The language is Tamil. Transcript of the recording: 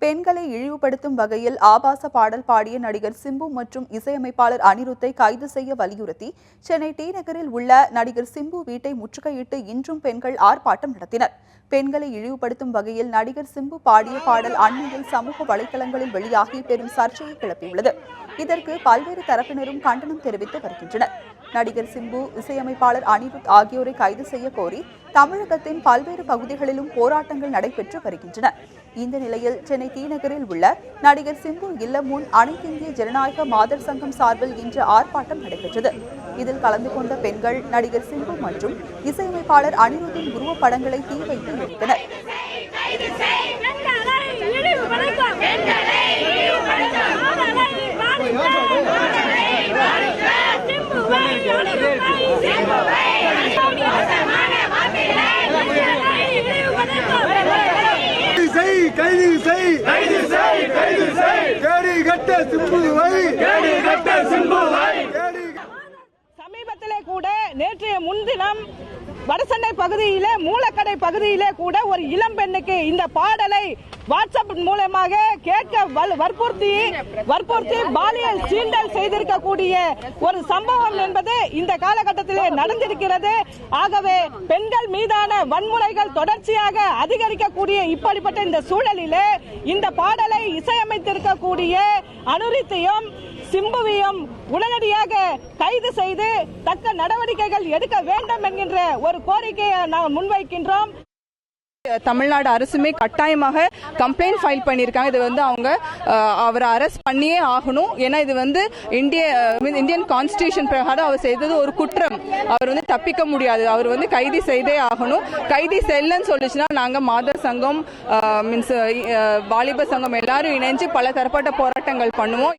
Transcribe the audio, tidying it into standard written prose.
பெண்களை இழிவுபடுத்தும் வகையில் ஆபாச பாடல் பாடிய நடிகர் சிம்பு மற்றும் இசையமைப்பாளர் அனிருத்தை கைது செய்ய வலியுறுத்தி சென்னை டி நகரில் உள்ள நடிகர் சிம்பு வீட்டை முற்றுகையிட்டு இன்றும் பெண்கள் ஆர்ப்பாட்டம் நடத்தினர். பெண்களை இழிவுபடுத்தும் வகையில் நடிகர் சிம்பு பாடிய பாடல் அண்மையில் சமூக வலைதளங்களில் வெளியாகி பெரும் சர்ச்சையை கிளப்பியுள்ளது. இதற்கு பல்வேறு தரப்பினரும் கண்டனம் தெரிவித்து வருகின்றனர். நடிகர் சிம்பு, இசையமைப்பாளர் அனிருத் ஆகியோரை கைது செய்ய கோரி தமிழகத்தின் பல்வேறு பகுதிகளிலும் போராட்டங்கள் நடைபெற்று வருகின்றன. இந்த நிலையில் சென்னை டி நகரில் உள்ள நடிகர் சிம்பு இல்லம் முன் அனைத்து இந்திய ஜனநாயக மாதர் சங்கம் சார்பில் இன்று ஆர்ப்பாட்டம் நடைபெற்றது. இதில் கலந்து கொண்ட பெண்கள் நடிகர் சிம்பு மற்றும் இசையமைப்பாளர் அனிருத்தின் உருவப்படங்களை தீ வைத்து எரித்தனர். சமீபத்திலே கூட நேற்றைய முன்தினம் வடசென்னை பகுதியிலே மூலக்கடை பகுதியிலே கூட ஒரு இளம் பெண்ணுக்கு இந்த பாடலை வாட்ஸ்அப் மூலமாக கேட்க வற்புறுத்தி பாலியல் சீண்டல் செய்திருக்கக்கூடிய ஒரு சம்பவம் என்பது இந்த காலகட்டத்திலே நடந்திருக்கிறது. ஆகவே பெண்கள் மீதான வன்முறைகள் தொடர்ச்சியாக அதிகரிக்கக்கூடிய இப்படிப்பட்ட இந்த சூழலிலே இந்த பாடலை இசையமைத்திருக்கக்கூடிய அனிருத்தையும் சிம்புவையும் உடனடியாக கைது செய்து தக்க நடவடிக்கைகள் எடுக்க வேண்டும் என்கின்ற ஒரு கோரிக்கையை நாம் முன்வைக்கின்றோம். தமிழ்நாடு அரசுமே கட்டாயமாக கம்ப்ளைண்ட் ஃபைல் பண்ணியிருக்காங்க. இது வந்து அவங்க அவரை அரெஸ்ட் பண்ணியே ஆகணும். ஏன்னா இது வந்து இந்தியன் கான்ஸ்டிடியூஷன் பிரகாரம் அவர் செய்தது ஒரு குற்றம். அவர் வந்து தப்பிக்க முடியாது. அவர் வந்து கைது செய்தே ஆகணும். கைது செல்லன்னு சொல்லிச்சுன்னா நாங்கள் மாதர் சங்கம் மீன்ஸ் வாலிப சங்கம் எல்லாரும் இணைஞ்சு பல தரப்பட்ட போராட்டங்கள் பண்ணுவோம்.